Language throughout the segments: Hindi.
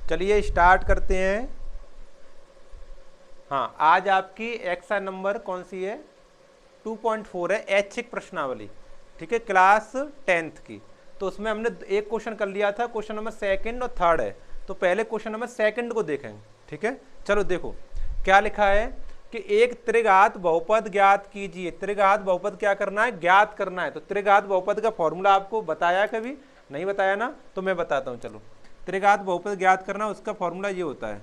चलिए स्टार्ट करते हैं। हाँ, आज आपकी एक्सरसाइज नंबर कौन सी है? 2.4 है, ऐच्छिक प्रश्नावली। ठीक है, क्लास 10th की। तो उसमें हमने एक क्वेश्चन कर लिया था, क्वेश्चन नंबर सेकंड और थर्ड है। तो पहले क्वेश्चन नंबर सेकंड को देखेंगे। ठीक है, चलो देखो क्या लिखा है कि एक त्रिघात बहुपद ज्ञात कीजिए। त्रिघात बहुपद क्या करना है? ज्ञात करना है। तो त्रिघात बहुपद का फॉर्मूला आपको बताया, कभी नहीं बताया ना? तो मैं बताता हूँ। चलो, त्रिघात बहुपद ज्ञात करना, उसका फॉर्मूला ये होता है,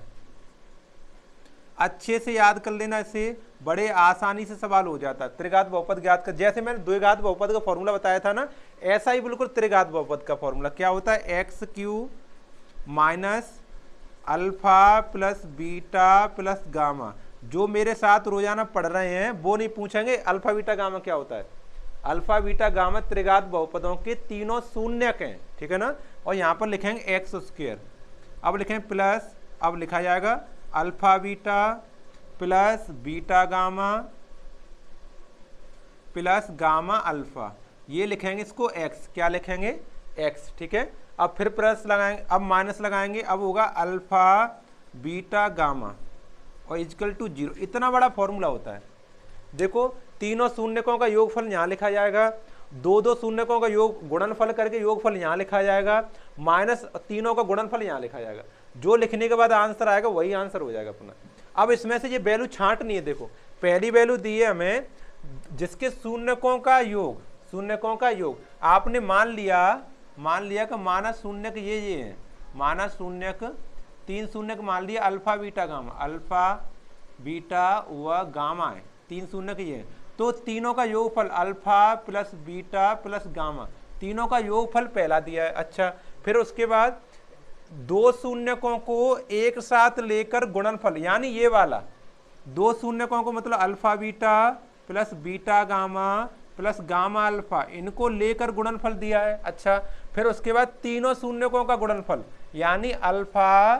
अच्छे से याद कर लेना, इससे बड़े आसानी से सवाल हो जाता है। त्रिघात बहुपद ज्ञात कर, जैसे मैंने द्विघात बहुपद का फॉर्मूला बताया था ना, ऐसा ही बिल्कुल त्रिघात बहुपद का फॉर्मूला क्या होता है? X Q minus alpha plus beta plus gamma. जो मेरे साथ रोजाना पढ़ रहे हैं वो नहीं पूछेंगे अल्फा बीटा गामा क्या होता है। अल्फा बीटा गामा त्रिघात बहुपदों के तीनों शून्यक हैं। ठीक है ना? और यहाँ पर लिखेंगे एक्स स्क्वायर। अब लिखेंगे प्लस, अब लिखा जाएगा alpha beta plus beta gamma plus gamma alpha. ये लिखेंगे इसको एक्स। क्या लिखेंगे? एक्स। ठीक है, अब फिर प्लस लगाएंगे, अब माइनस लगाएंगे, अब होगा अल्फा बीटा गामा और इक्वल टू 0। इतना बड़ा फॉर्मूला होता है। देखो, तीनों शून्यकों का योगफल यहाँ लिखा जाएगा, दो दो शून्यकों का योग गुणनफल करके योगफल यहाँ लिखा जाएगा, माइनस तीनों का गुणनफल यहाँ लिखा जाएगा। जो लिखने के बाद आंसर आएगा वही आंसर हो जाएगा अपना। अब इसमें से ये वैल्यू छांटनी है। देखो, पहली वैल्यू दी है हमें जिसके शून्यकों का योग, शून्यकों का योग आपने मान लिया कि मानस शून्यक ये है, मानस शून्यक तीन शून्यक मान लिया alpha beta gamma, alpha beta व गामा है, तीन शून्यक ये है। तो तीनों का योगफल alpha plus beta plus gamma, तीनों का योगफल पहला दिया है। अच्छा, फिर उसके बाद दो शून्यकों को एक साथ लेकर गुणनफल, यानी ये वाला दो शून्यकों को मतलब alpha beta plus beta gamma plus gamma alpha, इनको लेकर गुणनफल दिया है। अच्छा, फिर उसके बाद तीनों शून्यकों का गुणनफल यानी अल्फा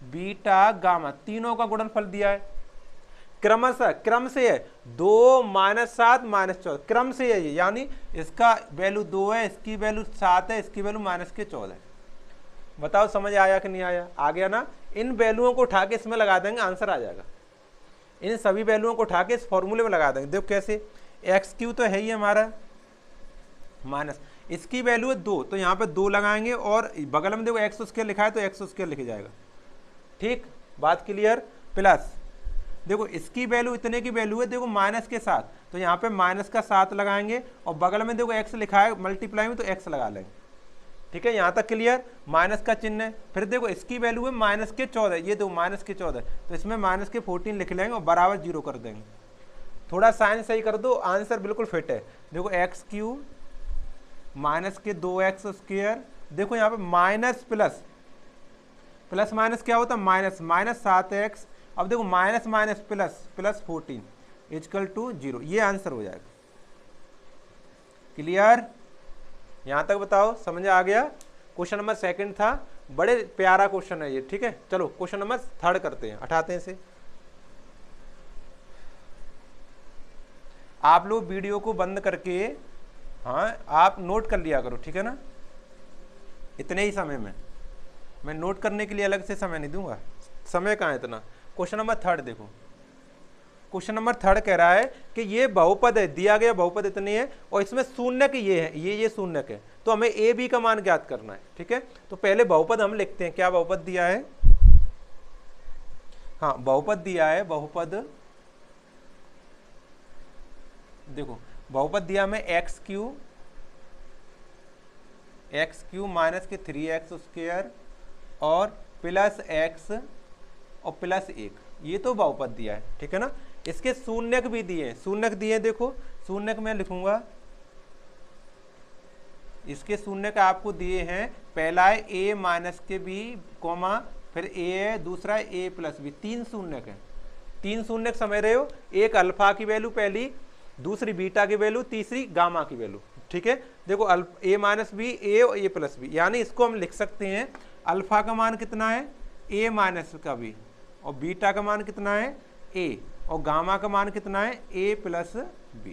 बीटा गामा, तीनों का गुणनफल दिया है। क्रमशः, क्रम से है 2 माइनस 7 माइनस 14, क्रम से है ये, यानी इसका वैल्यू 2 है, इसकी वैल्यू 7 है, इसकी वैल्यू माइनस के 14 है। बताओ समझ आया कि नहीं आया? आ गया ना? इन वैल्यूओं को उठा के इसमें लगा देंगे, आंसर आ जाएगा। इन सभी वैल्यूओं को उठा के इस फॉर्मूले में लगा देंगे। देखो कैसे, एक्स क्यू तो है ही हमारा, माइनस इसकी वैल्यू है 2, तो यहाँ पे 2 लगाएंगे और बगल में देखो एक्स स्क्वायर लिखा है तो एक्स स्क्वायर लिखा जाएगा। ठीक, बात क्लियर? प्लस देखो इसकी वैल्यू इतने की वैल्यू है, देखो माइनस के साथ, तो यहाँ पे माइनस का 7 लगाएंगे और बगल में देखो एक्स लिखा है मल्टीप्लाई में, तो एक्स लगा लेंगे। ठीक है, यहाँ तक क्लियर? माइनस का चिन्ह है। फिर देखो इसकी वैल्यू है माइनस के 14, ये देखो माइनस के 14, तो इसमें माइनस के 14 लिख लेंगे और बराबर 0 कर देंगे। थोड़ा साइन सही कर दो, आंसर बिल्कुल फिट है। देखो एक्स क्यू माइनस के 2x स्क्वायर, देखो यहाँ पे माइनस प्लस, प्लस माइनस क्या होता है? माइनस, माइनस 7x, अब देखो minus minus plus, plus 14 equal to 0। ये आंसर हो जाएगा। क्लियर? यहाँ तक बताओ, समझ आ गया? क्वेश्चन नंबर सेकंड था, बड़े प्यारा क्वेश्चन है ये। ठीक है, चलो क्वेश्चन नंबर थर्ड करते हैं, हटाते हैं इसे। आप लोग वीडियो को बंद करके, हाँ आप नोट कर लिया करो, ठीक है ना? इतने ही समय में, मैं नोट करने के लिए अलग से समय नहीं दूंगा, समय कहाँ है इतना। क्वेश्चन नंबर थर्ड देखो, क्वेश्चन नंबर थर्ड कह रहा है कि ये बहुपद है, दिया गया बहुपद इतनी है और इसमें शून्यक ये है, ये शून्यक है, तो हमें ए बी का मान ज्ञात करना है। ठीक है, तो पहले बहुपद हम लिखते हैं। क्या बहुपद दिया है? हाँ, बहुपद दिया है, बहुपद देखो, बहुपद दिया हमें एक्स क्यू माइनस के 3x स्क्वायर और प्लस एक्स और प्लस 1, ये तो बहुपद दिया है। ठीक है ना? इसके शून्यक भी दिए हैं, शून्यक दिए हैं। देखो शून्यक मैं लिखूंगा, इसके शून्यक आपको दिए हैं, पहला है a माइनस के b कोमा, फिर a है, दूसरा है a प्लस b, 3 शून्यक है। 3 शून्यक समझ रहे हो? एक अल्फा की वैल्यू पहली, दूसरी बीटा की वैल्यू, तीसरी गामा की वैल्यू। ठीक है, देखो a माइनस बी, a और a प्लस बी, यानी इसको हम लिख सकते हैं अल्फा का मान कितना है? a माइनस का b, और बीटा का मान कितना है? a, और गामा का मान कितना है? a plus b।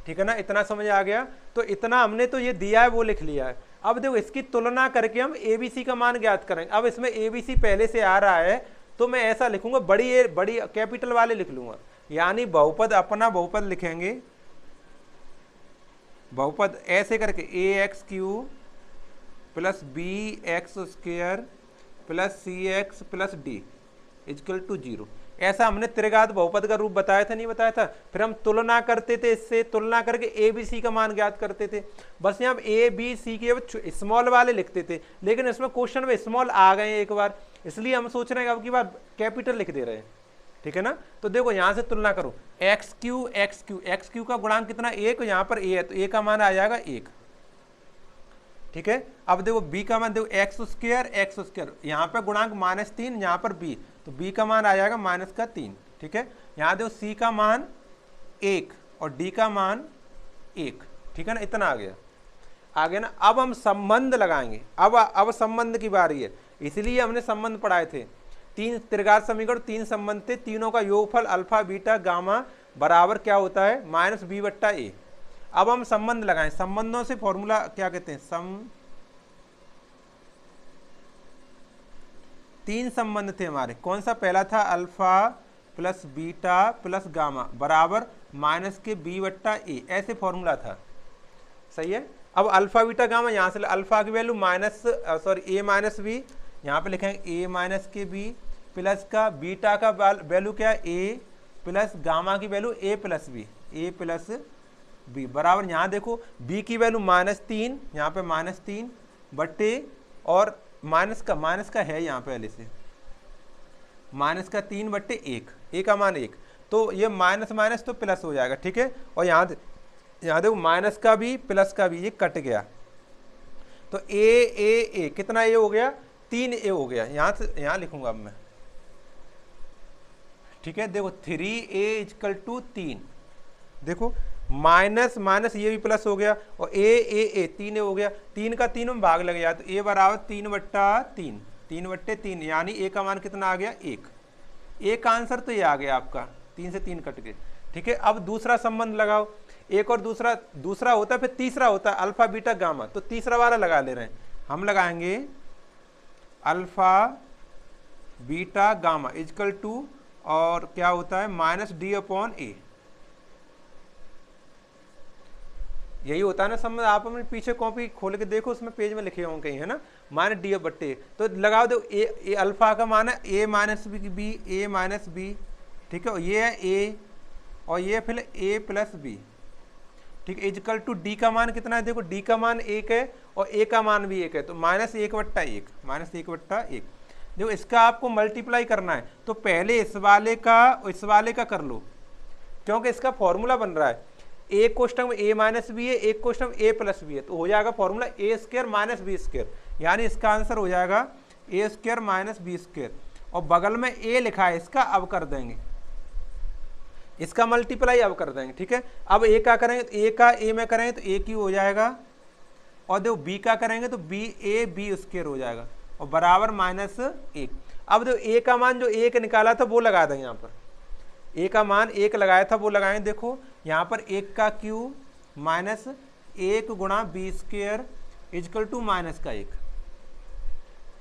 ठीक है ना? इतना समझ आ गया? तो इतना हमने तो ये दिया है वो लिख लिया है। अब देखो इसकी तुलना करके हम ABC का मान ज्ञात करेंगे। अब इसमें ABC पहले से आ रहा है तो मैं ऐसा लिखूंगा, बड़ी कैपिटल वाले लिख लूंगा, यानी बहुपद, अपना बहुपद लिखेंगे, बहुपद ऐसे करके AX³ plus BX² plus CX plus D equal to 0। ऐसा हमने त्रिघात बहुपद का रूप बताया था, नहीं बताया था? फिर हम तुलना करते थे, इससे तुलना करके ABC का मान ज्ञात करते थे। बस यहाँ ABC के स्मॉल वाले लिखते थे, लेकिन इसमें क्वेश्चन में स्मॉल आ गए एक बार, इसलिए हम सोच रहे हैं अब की बार कैपिटल लिख दे रहे हैं, ठीक है ना। तो देखो यहाँ से तुलना करो, XQ का गुणांक कितना 1, यहाँ पर A है तो A का मान आ जाएगा 1, ठीक है। अब देखो B का मान, देखो X², यहाँ पे गुणांक -3, यहाँ पर B, तो B का मान आ जाएगा -3, ठीक है। यहाँ देखो C का मान 1 और D का मान 1, ठीक है ना, इतना आ गया ना। अब हम संबंध लगाएंगे, अब संबंध की बारी है, इसलिए हमने संबंध पढ़ाए थे। 3 त्रिघात समीकरण, 3 संबंध थे, तीनों का योगफल अल्फा बीटा गामा बराबर क्या होता है -B/A। अब हम संबंध लगाएं, संबंधों से फॉर्मूला क्या कहते हैं, 3 संबंध थे हमारे। कौन सा पहला था, alpha plus beta plus gamma बराबर -B/A, ऐसे फॉर्मूला था, सही है। अब अल्फा बीटा गामा, यहाँ से अल्फा की वैल्यू A-B, यहाँ पे लिखेंगे A-B प्लस का बीटा का वैल्यू क्या है A प्लस गामा की वैल्यू A+B बराबर, यहाँ देखो B की वैल्यू -3, यहाँ पे -3 बट्टे, और माइनस का है यहाँ पे पहले से, -3/1, A का मान 1, तो ये माइनस तो प्लस हो जाएगा, ठीक है। और यहाँ देखो माइनस का भी प्लस का भी ये कट गया, तो A कितना A हो गया, 3A हो गया, यहाँ लिखूंगा अब मैं, ठीक है। देखो 3A = 3, देखो माइनस माइनस ये भी प्लस हो गया, और A 3A हो गया, 3 का 3 में भाग लग गया, तो A बराबर 3/3, यानी A का मान कितना आ गया 1। A का आंसर तो ये आ गया आपका, 3 से 3 कट गए, ठीक है। अब दूसरा संबंध लगाओ, एक और दूसरा होता है, फिर तीसरा होता है अल्फा बीटा गामा, तो तीसरा वाला लगा ले रहे हैं हम, लगाएंगे alpha beta gamma equal to, और क्या होता है -D/A, यही होता है ना संबंध। आप अपने पीछे कॉपी खोल के देखो, उसमें पेज में लिखे होंगे कहीं, है ना, -D/A, तो लगाओ, दो A अल्फा का मान है A-B, ठीक है, ये है A और ये फिर A+B, ठीक है, इक्वल टू D का मान कितना है, देखो D का मान 1 है और A का मान भी 1 है, तो -1/1, देखो इसका आपको मल्टीप्लाई करना है, तो पहले इस वाले का कर लो, क्योंकि इसका फॉर्मूला बन रहा है, एक कोष्टक में A-B है, एक कोष्टक में A+B है, तो हो जाएगा फॉर्मूला A² - B², यानी इसका आंसर हो जाएगा A² - B², और बगल में A लिखा है, इसका अब कर देंगे, इसका मल्टीप्लाई अब कर देंगे, ठीक है। अब A का करेंगे तो A का A में करेंगे तो A³ हो जाएगा, और देखो B का करेंगे तो B² हो जाएगा, और बराबर -1। अब देखो A का मान जो 1 निकाला था वो लगा देंगे, यहाँ पर A का मान 1 लगाया था वो लगाएंगे, देखो यहाँ पर 1 का क्यूब -1 × B² इक्वल टू -1,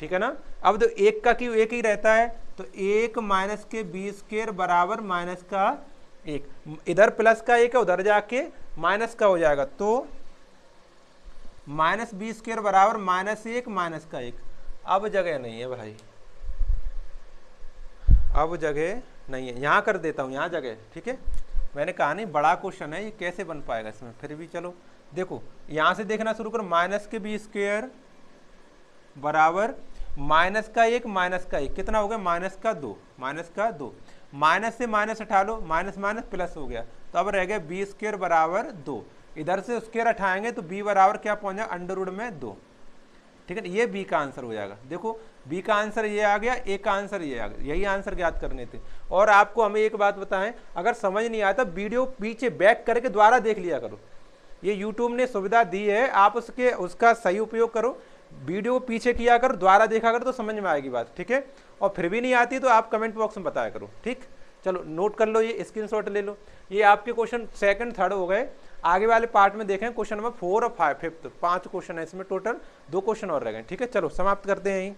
ठीक है ना। अब तो 1 का क्यूब 1 ही रहता है, तो 1 - B² बराबर -1, इधर प्लस का 1 है, उधर जाके माइनस का हो जाएगा, तो -B² बराबर -1 अब जगह नहीं है भाई, अब जगह नहीं है, यहाँ कर देता हूँ, यहाँ जगह, ठीक है। मैंने कहा नहीं बड़ा क्वेश्चन है, ये कैसे बन पाएगा इसमें, फिर भी चलो देखो यहाँ से देखना शुरू करो, -B² बराबर -1 कितना हो गया, -2, माइनस से माइनस हटा लो, माइनस माइनस प्लस हो गया, तो अब रह गया B² बराबर 2, इधर से स्क्वायर हटाएंगे तो B बराबर क्या पहुंच जाएगा, √2, ठीक है। ये B का आंसर हो जाएगा, देखो B का आंसर ये आ गया, A का आंसर ये आ गया, यही आंसर ज्ञात करने थे। और आपको हमें एक बात बताएं, अगर समझ नहीं आता वीडियो पीछे बैक करके दोबारा देख लिया करो, ये YouTube ने सुविधा दी है, आप उसका सही उपयोग करो, वीडियो पीछे किया करो, दोबारा देखा करो तो समझ में आएगी बात, ठीक है। और फिर भी नहीं आती तो आप कमेंट बॉक्स में बताया करो, ठीक। चलो नोट कर लो, ये स्क्रीनशॉट ले लो, ये आपके क्वेश्चन 2nd 3rd हो गए। आगे वाले पार्ट में देखें क्वेश्चन नंबर 4 और 5 5 क्वेश्चन है इसमें, टोटल 2 क्वेश्चन और रह गए। ठीक है, चलो समाप्त करते हैं यहीं।